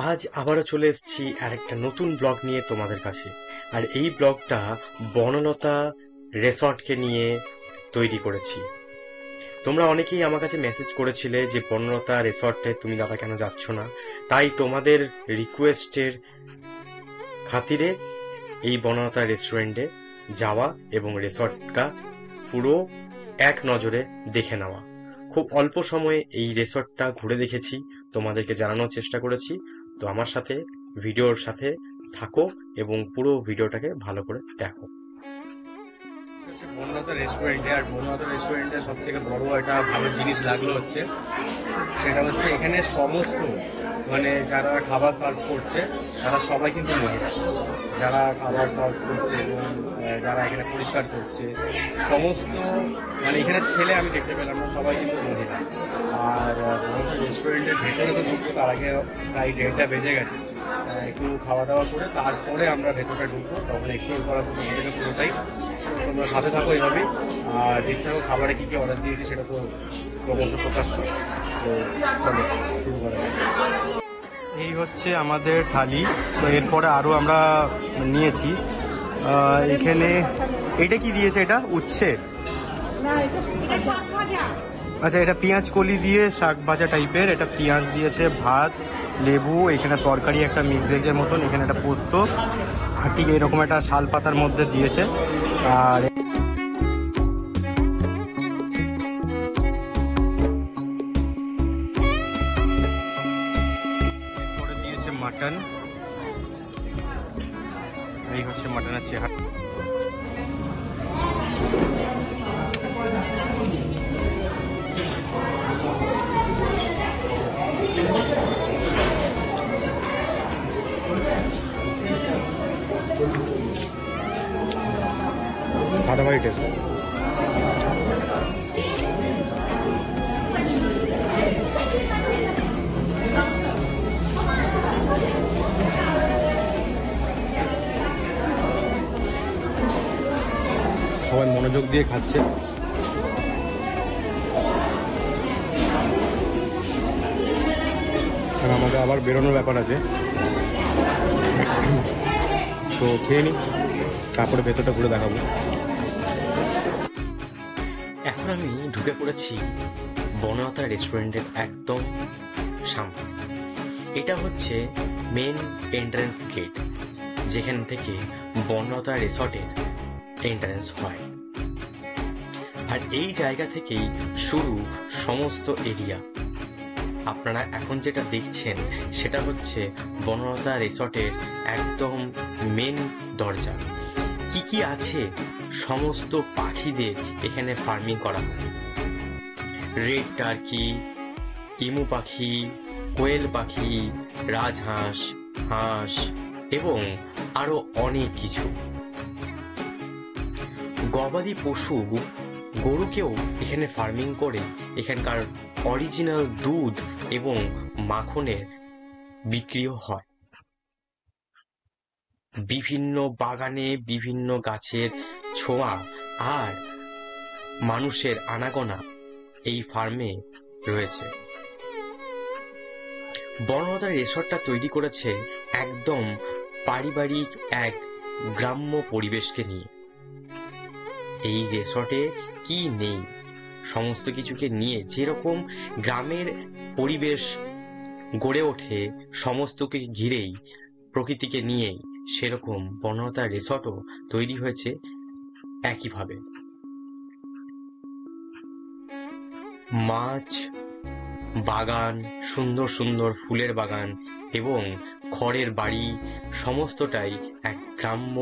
আজ আবারও চলে এসেছি আর একটা নতুন ব্লগ নিয়ে তোমাদের কাছে। আর এই ব্লগটা বনলতা রেসর্টকে নিয়ে তৈরি করেছি। তোমরা অনেকেই আমার কাছে মেসেজ করেছিলে যে বনলতা রেসর্টে তুমি দাদা কেন যাচ্ছ না। তাই তোমাদের রিকোয়েস্টের খাতিরে এই বনলতা রেস্টুরেন্টে যাওয়া এবং রেসর্টটা পুরো এক নজরে দেখে নেওয়া। খুব অল্প সময়ে এই রেসর্টটা ঘুরে দেখেছি, তোমাদেরকে জানানোর চেষ্টা করেছি। তো আমার সাথে ভিডিওর সাথে থাকো এবং পুরো ভিডিওটাকে ভালো করে দেখো। বনলতা রেস্টুরেন্টে, আর বনলতা রেস্টুরেন্টে সব থেকে বড় একটা ভালো জিনিস লাগলো হচ্ছে, সেটা হচ্ছে এখানে সমস্ত যারা খাবার সার্ভ করছে তারা সবাই কিন্তু মহিলা। যারা খাবার সার্ভ করছে এবং যারা এখানে পরিষ্কার করছে সমস্ত এখানে ছেলে আমি দেখতে পেলাম না, সবাই কিন্তু মহিলা। আর বনলতা রেস্টুরেন্টের ভেতরে তো ঢুকবো তার আগে প্রায় 1:30টা বেজে গেছে। একটু খাওয়া দাওয়া করে তারপরে আমরা ভেতরে ঢুকবো, তখন এক্সপ্লোর করার পর তোমাদেরকে পুরোটাই, তোমরা সাথে থাকো এইভাবেই। আর দেখতে থাকো খাবারে কী কী অর্ডার দিয়েছি, সেটা তো ক্রমশ প্রকাশ্য। তো চলো শুরু করা যাক। এই হচ্ছে আমাদের থালি। তো এরপরে আরও আমরা নিয়েছি এখানে। এটা কি দিয়েছে? এটা উচ্ছে। আচ্ছা, এটা পেঁয়াজ কলি দিয়ে শাক ভাজা টাইপের। এটা পেঁয়াজ দিয়েছে, ভাত, লেবু, এখানে তরকারি একটা মিক্স ভেজের মতন, এখানে একটা পোস্ত, আর ঠিক এরকম একটা শাল পাতার মধ্যে দিয়েছে। আর এরপরে দিয়েছে মাটন। এই হচ্ছে মাটনের চেহারা। ফাটাফাটি টেস্ট। সবাই মনোযোগ দিয়ে খাচ্ছে। আর আমাদের আবার বেরোনোর ব্যাপার আছে, তো খেয়ে নিই, তারপরে ভেতরটা ঘুরে দেখাবো। এখন আমি ঢুকে পড়েছি বনলতা রেস্টুরেন্টের একদম সামনে। এটা হচ্ছে মেন এন্ট্রান্স গেট, যেখান থেকে বনলতা রিসর্টের এন্ট্রান্স হয়। আর এই জায়গা থেকেই শুরু সমস্ত এরিয়া। আপনারা এখন যেটা দেখছেন সেটা হচ্ছে বনলতা রিসর্টের একদম মেন দরজা। কি কি আছে? সমস্ত পাখিদের এখানে ফার্মিং করা হয়। রেড টার্কি, ইমু পাখি, কোয়েল পাখি, রাজহাঁস, হাঁস এবং আরো অনেক কিছু। গবাদি পশু, গরুকেও এখানে ফার্মিং করে এখানকার অরিজিনাল দুধ এবং মাখনের বিক্রিও হয়। বিভিন্ন বাগানে বিভিন্ন গাছের ছোঁয়া আর মানুষের আনাগোনা এই ফার্মে রয়েছে। বনলতা রিসর্টটা তৈরি করেছে একদম পারিবারিক এক গ্রাম্য পরিবেশকে নিয়ে। এই রিসর্টে কি নেই, সমস্ত কিছুকে নিয়ে যেরকম গ্রামের পরিবেশ গড়ে ওঠে সমস্তকে ঘিরেই, প্রকৃতিকে নিয়েই, সেরকম বনলতা রিসর্টও তৈরি হয়েছে একইভাবে। মাছ, বাগান, সুন্দর সুন্দর ফুলের বাগান এবং খড়ের বাড়ি, সমস্তটাই এক গ্রাম্য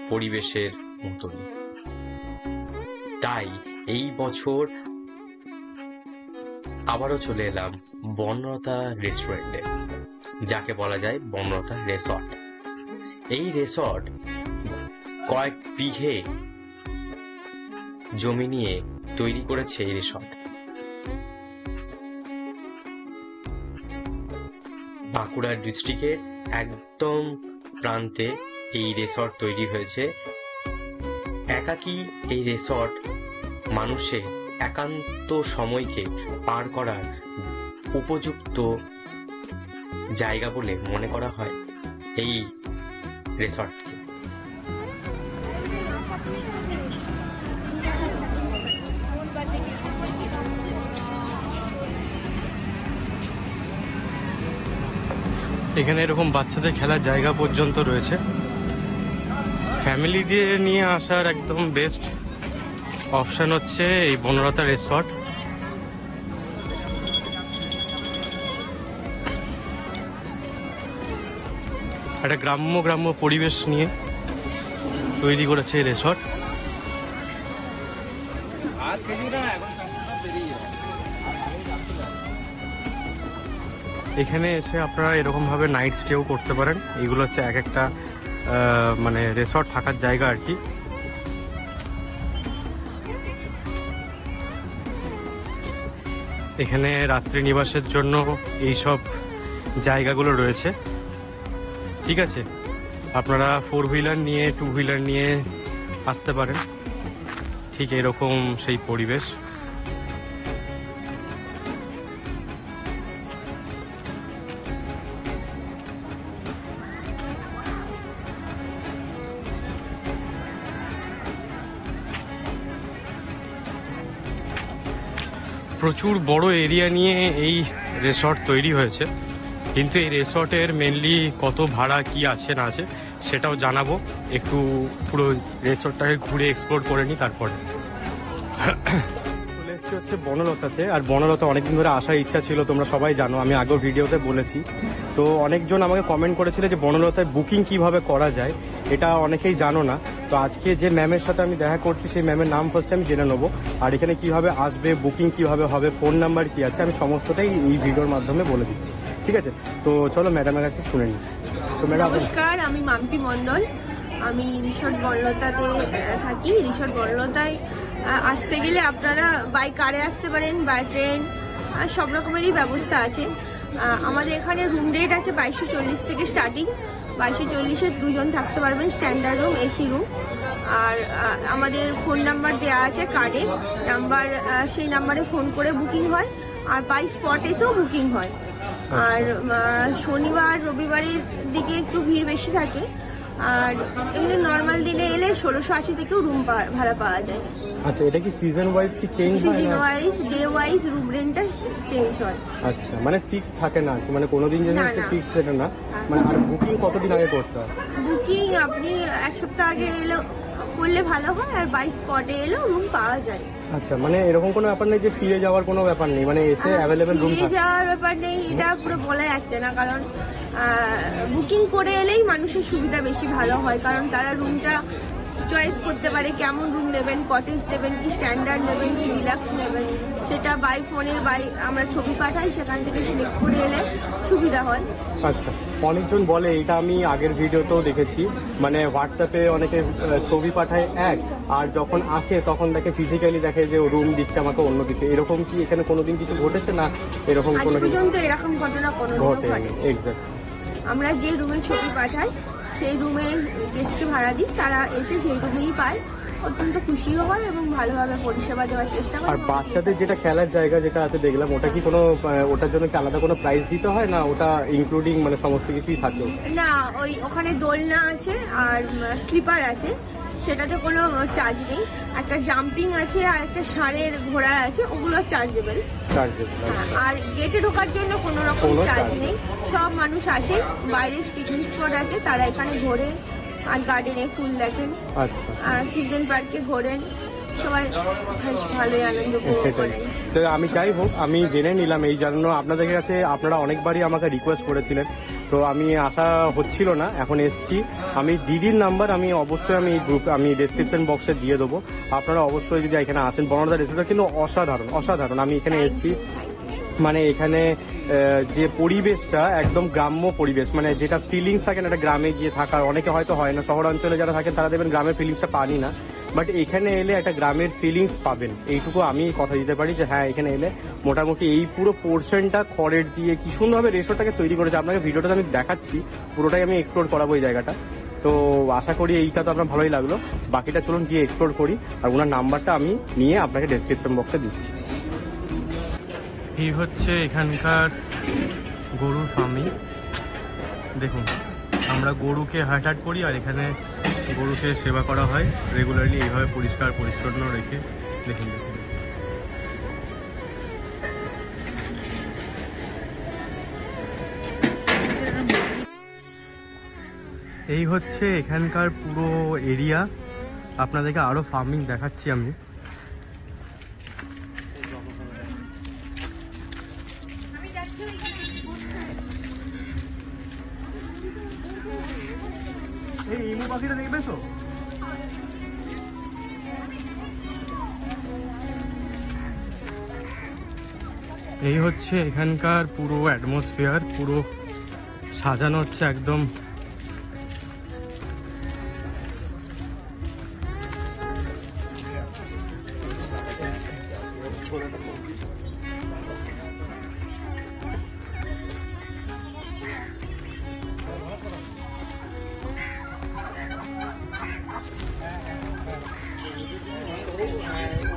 পরিবেশের মতন। তাই এই বছর আবারও চলে এলাম বনলতা রেস্টুরেন্টে, যাকে বলা যায় বনলতা রিসর্ট। এই রিসর্ট কয়েক বিঘে জমি নিয়ে তৈরি করেছে এই রিসর্ট। বাঁকুড়া ডিস্ট্রিক্টের একদম প্রান্তে এই রিসর্ট তৈরি হয়েছে। একাকী এই রিসর্ট মানুষের একান্ত সময়কে পার করার উপযুক্ত জায়গা বলে মনে করা হয় এই রিসর্টকে। এখানে এরকম বাচ্চাদের খেলার জায়গা পর্যন্ত রয়েছে। ফ্যামিলি দিয়ে নিয়ে আসার একদম বেস্ট অপশন হচ্ছে এই বনলতা রিসর্ট। একটা গ্রাম্য পরিবেশ নিয়ে তৈরি করেছে এই রিসর্ট। এখানে এসে আপনারা এরকম ভাবে নাইট স্টেও করতে পারেন। এইগুলো হচ্ছে এক একটা মানে রিসর্ট থাকার জায়গা আর কি। এখানে রাত্রি নিবাসের জন্য এইসব জায়গাগুলো রয়েছে। ঠিক আছে, আপনারা 4 হুইলার নিয়ে 2 হুইলার নিয়ে আসতে পারেন। ঠিক এরকম সেই পরিবেশ। প্রচুর বড় এরিয়া নিয়ে এই রিসর্ট তৈরি হয়েছে, কিন্তু এই রিসর্টের মেনলি কত ভাড়া কি আছে না আছে সেটাও জানাবো। একটু পুরো রিসর্টটাকে ঘুরে এক্সপ্লোর করে নিই তারপরে। চলে এসেছি হচ্ছে বনলতাতে। আর বনলতা অনেকদিন ধরে আসার ইচ্ছা ছিল, তোমরা সবাই জানো, আমি আগেও ভিডিওতে বলেছি। তো অনেকজন আমাকে কমেন্ট করেছিল যে বনলতায় বুকিং কিভাবে করা যায়, এটা অনেকেই জানো না। তো আজকে যে ম্যামের সাথে আমি দেখা করছি সেই ম্যামের নাম ফার্স্ট আমি জেনে নেবো, আর এখানে কিভাবে আসবে, বুকিং কিভাবে হবে, ফোন নাম্বার কি আছে, আমি সমস্তটাই এই ভিডিওর মাধ্যমে বলে দিচ্ছি। ঠিক আছে, তো চলো ম্যাডামের কাছে শুনে নিই। তো ম্যাডাম নমস্কার, আমি মাম্পি মণ্ডল। আমি রিসর্ট বনলতাতে থাকি। রিসর্ট বনলতায় আসতে গেলে আপনারা বাই কারে আসতে পারেন, বাই ট্রেন, সব রকমেরই ব্যবস্থা আছে। আমাদের এখানে রুম রেট আছে 2240 থেকে স্টার্টিং। 2240-এ 2 জন থাকতে পারবেন, স্ট্যান্ডার্ড রুম, এসি রুম। আর আমাদের ফোন নাম্বার দেওয়া আছে কার্ডে, নাম্বার সেই নাম্বারে ফোন করে বুকিং হয়, আর বাই স্পট এসেও বুকিং হয়। আর শনিবার রবিবারের দিকে একটু ভিড় বেশি থাকে, আর এমনি নর্মাল দিনে এলে 1680 থেকেও রুম ভাড়া পাওয়া যায়। আচ্ছা, এটা কি সিজন ওয়াইজ কি চেঞ্জ হয়? Season wise, day wise room রেন্টটা চেঞ্জ হয়। আচ্ছা, মানে ফিক্স থাকে না, মানে কোনোদিন যেন ফিক্স থাকে না, মানে আর বুকিং কতদিন আগে করতে হয়? বুকিং আপনি 1 সপ্তাহ আগে এলে করলে ভালো হয়, আর বাই স্পটে এলেও রুম পাওয়া যায়। আচ্ছা, মানে এরকম কোনো ব্যাপার নেই যে ফিরে যাওয়ার কোনো ব্যাপার নেই, মানে এসে অ্যাভেলেবেল রুম ফিরে যাওয়ার ব্যাপার নেই, এটা পুরো বলা যাচ্ছে না। কারণ বুকিং করে এলেই মানুষের সুবিধা বেশি ভালো হয়, কারণ তারা রুমটা চয়েস করতে পারে কেমন রুম নেবেন, কটেজ নেবেন কি স্ট্যান্ডার্ড নেবেন কি ডিলাক্স নেবেন, সেটা বাই ফোনের আমরা ছবি পাঠাই, সেখান থেকে সিলেক্ট করে এলে সুবিধা হয়। আচ্ছা, অনেকজন বলে, এটা আমি আগের ভিডিওতেও দেখেছি, মানে হোয়াটসঅ্যাপে অনেকে ছবি পাঠায় এক, আর যখন আসে তখন দেখে ফিজিক্যালি দেখে যে রুম দিচ্ছে আমাকে অন্য কিছু। এরকম কি এখানে কোনোদিন কিছু ঘটেছে না? এরকম আজ কোনো পর্যন্ত এরকম ঘটনা কোনো ঘটেনি। এক্স্যাক্ট, আমরা যে রুমে ছবি পাঠাই সেই রুমে গেস্টকে ভাড়া দিই, তারা এসে সেই রুমেই পায়, অত্যন্ত খুশিও হয় এবং ভালোভাবে পরিষেবা দেওয়ার চেষ্টা করে। আর বাচ্চাদের যেটা খেলার জায়গা যেটা আছে দেখলাম, ওটা কি কোনো ওটার জন্য কি আলাদা কোনো প্রাইস দিতে হয় না? ওটা ইনক্লুডিং মানে সমস্ত কিছুই থাকে? না, ওখানে দোলনা আছে আর স্লিপার আছে, সেটাতে কোনো চার্জ নেই। একটা জাম্পিং আছে আর একটা ষাঁড়ের ঘোড়া আছে, ওগুলো চার্জেবল। আর গেটে ঢোকার জন্য কোনো রকম চার্জ নেই। সব মানুষ আসে, বাইরে পিকনিক স্পট আছে, তারা এখানে ঘোরে আর গার্ডেনে ফুল দেখেন, চিলড্রেন পার্কে ঘোরেন, সবাই ভালোই আনন্দ করেন। তো আমি যাই হোক, আমি জেনে নিলাম, এই জন্য আপনাদের কাছে আপনারা অনেকবারই আমাকে রিকোয়েস্ট করেছিলেন, তো আমি আসা হচ্ছিল না, এখন এসছি। আমি দিদির নাম্বার আমি অবশ্যই আমি আমি ডেসক্রিপশন বক্সে দিয়ে দেবো, আপনারা অবশ্যই যদি এখানে আসেন। বনলতা রেস্টুরেন্ট কিন্তু অসাধারণ। আমি এখানে এসছি, মানে এখানে যে পরিবেশটা একদম গ্রাম্য পরিবেশ, মানে যেটা ফিলিংস থাকে না একটা গ্রামে গিয়ে থাকার, অনেকে হয়তো হয় না, শহরাঞ্চলে যারা থাকেন তারা দেখবেন গ্রামের ফিলিংসটা পানি না, বাট এখানে এলে একটা গ্রামের ফিলিংস পাবেন, এইটুকু আমি কথা দিতে পারি যে হ্যাঁ, এখানে এলে মোটামুটি এই পুরো পোর্শনটা খড়ের দিয়ে কি সুন্দরভাবে রিসোর্টটাকে তৈরি করেছে। আপনাকে ভিডিওটা আমি দেখাচ্ছি, পুরোটাই আমি এক্সপ্লোর করাবো এই জায়গাটা। তো আশা করি এইটা তো আপনার ভালোই লাগলো, বাকিটা চলুন গিয়ে এক্সপ্লোর করি, আর ওনার নাম্বারটা আমি নিয়ে আপনাকে ডেসক্রিপশন বক্সে দিচ্ছি। এই হচ্ছে এখানকার গরুর ফার্মিং। দেখুন, আমরা গরুকে হাট করি আর এখানে গরুকে সেবা করা হয় রেগুলারলি, এইভাবে পরিষ্কার পরিচ্ছন্ন রেখে। দেখুন দেখুন, এই হচ্ছে এখানকার পুরো এরিয়া। আপনাদেরকে আরো ফার্মিং দেখাচ্ছি আমি। এই ইমু পাখিটা দেখবে তো? এই হচ্ছে এখানকার পুরো অ্যাটমসফিয়ার, পুরো সাজানো হচ্ছে একদম।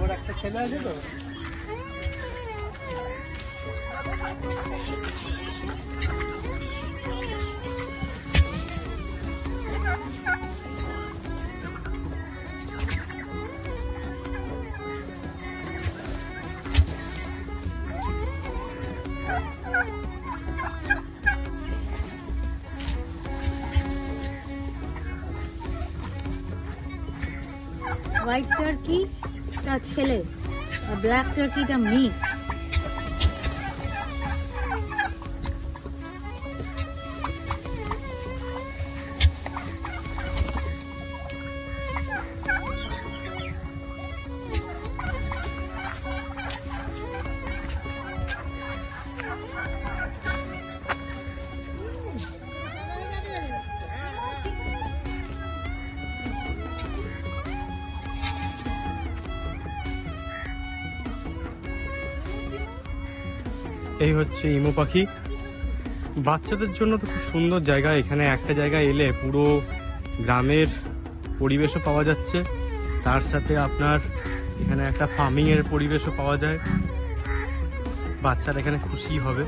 ওর একটা ছেলে আছে তো। হোয়াইট টার্কিটা ছেলে আর ব্ল্যাক টার্কিটা মেয়ে। এই হচ্ছে ইমু পাখি। বাচ্চাদের জন্য তো খুব সুন্দর জায়গা। এখানে একটা জায়গায় এলে পুরো গ্রামের পরিবেশও পাওয়া যাচ্ছে, তার সাথে আপনার এখানে একটা ফার্মিং এর পরিবেশও পাওয়া যায়। বাচ্চারা এখানে খুশি হবে।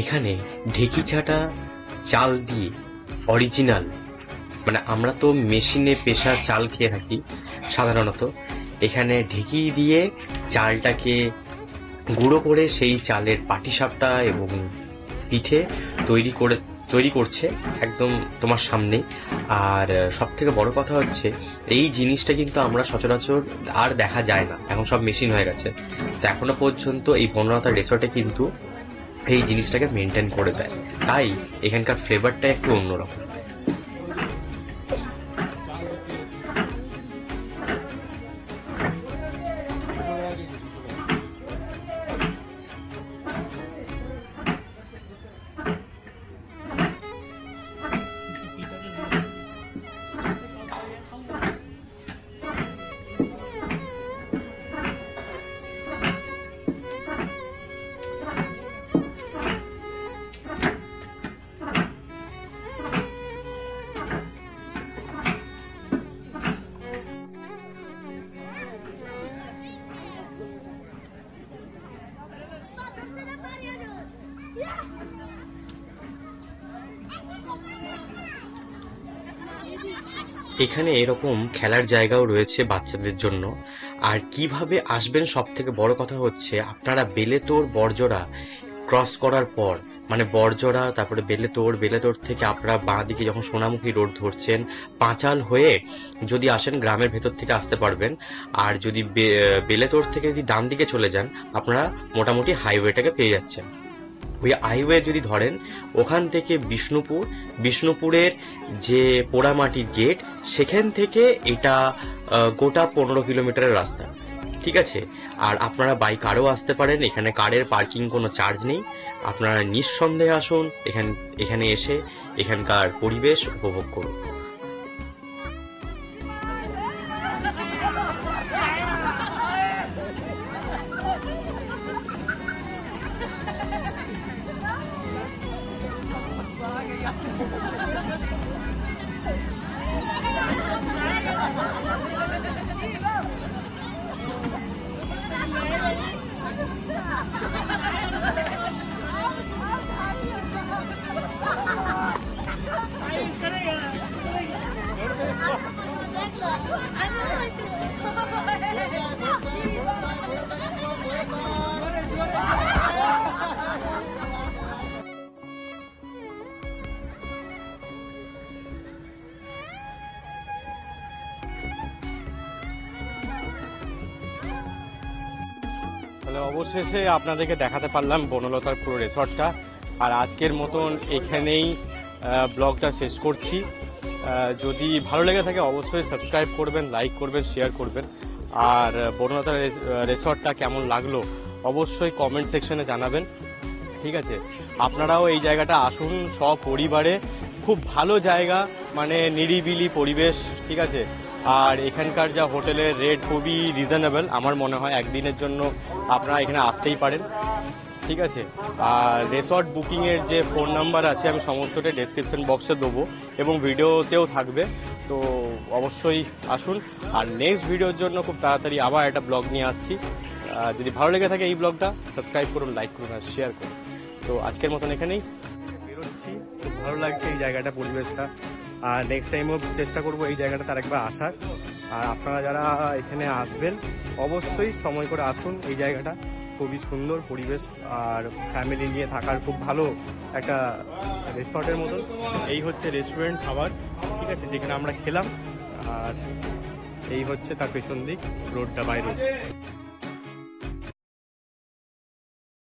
এখানে ঢেকি ছাটা চাল দিয়ে অরিজিনাল, মানে আমরা তো মেশিনে পেশা চাল খেয়ে থাকি সাধারণত, এখানে ঢেকি দিয়ে চালটাকে গুঁড়ো করে সেই চালের পাটিসাপটা এবং পিঠে তৈরি করছে একদম তোমার সামনে। আর সব থেকে বড় কথা হচ্ছে এই জিনিসটা কিন্তু আমরা সচরাচর আর দেখা যায় না, এখন সব মেশিন হয়ে গেছে। তো এখনো পর্যন্ত এই বনলতা রিসর্টে কিন্তু এই জিনিসটাকে মেনটেন করে যায়, তাই এখানকার ফ্লেভারটা একটু অন্যরকম। এখানে এরকম খেলার জায়গাও রয়েছে বাচ্চাদের জন্য। আর কিভাবে আসবেন, সব থেকে বড় কথা হচ্ছে আপনারা বেলেতোর বড়জোড়া ক্রস করার পর, মানে বড়জোড়া তারপরে বেলেতোর থেকে আপনারা বাঁ দিকে যখন সোনামুখী রোড ধরছেন, পাঁচাল হয়ে যদি আসেন গ্রামের ভেতর থেকে আসতে পারবেন। আর যদি বেলেতোর থেকে যদি ডান দিকে চলে যান, আপনারা মোটামুটি হাইওয়েটাকে পেয়ে যাচ্ছেন। ওই হাইওয়ে যদি ধরেন, ওখান থেকে বিষ্ণুপুরের যে পোড়ামাটির গেট, সেখান থেকে এটা গোটা 15 কিলোমিটারের রাস্তা, ঠিক আছে। আর আপনারা বাই কারও আসতে পারেন, এখানে কারের পার্কিং কোনো চার্জ নেই। আপনারা নিঃসন্দেহে আসুন, এখানে এসে এখানকার পরিবেশ উপভোগ করুন। তাহলে অবশেষে আপনাদেরকে দেখাতে পারলাম বনলতার পুরো রিসর্টটা। আর আজকের মতন এখানেই ব্লগটা শেষ করছি। যদি ভালো লেগে থাকে অবশ্যই সাবস্ক্রাইব করবেন, লাইক করবেন, শেয়ার করবেন। আর বনলতার রিসর্টটা কেমন লাগলো অবশ্যই কমেন্ট সেকশনে জানাবেন, ঠিক আছে? আপনারাও এই জায়গাটা আসুন সপরিবারে, খুব ভালো জায়গা, মানে নিরিবিলি পরিবেশ, ঠিক আছে? আর এখানকার যা হোটেলের রেট খুবই রিজনেবল, আমার মনে হয় একদিনের জন্য আপনারা এখানে আসতেই পারেন, ঠিক আছে? আর রিসর্ট বুকিংয়ের যে ফোন নাম্বার আছে আমি সমস্তটা ডেসক্রিপশন বক্সে দেবো এবং ভিডিওতেও থাকবে, তো অবশ্যই আসুন। আর নেক্সট ভিডিওর জন্য খুব তাড়াতাড়ি আবার একটা ব্লগ নিয়ে আসছি। যদি ভালো লেগে থাকে এই ব্লগটা সাবস্ক্রাইব করুন, লাইক করুন আর শেয়ার করুন। তো আজকের মতন এখানেই বেরোচ্ছি, খুব ভালো লাগছে এই জায়গাটা, পরিবেশটা। আর নেক্সট টাইমও চেষ্টা করবো এই জায়গাটা তার একবার আসার। আর আপনারা যারা এখানে আসবেন অবশ্যই সময় করে আসুন, এই জায়গাটা খুবই সুন্দর পরিবেশ আর ফ্যামিলি নিয়ে থাকার খুব ভালো একটা রেস্টুরেন্টের মতন। এই হচ্ছে রেস্টুরেন্ট খাবার, ঠিক আছে, যেখানে আমরা খেলাম। আর এই হচ্ছে তার পেছন দিক, রোডটা, বাই রোড।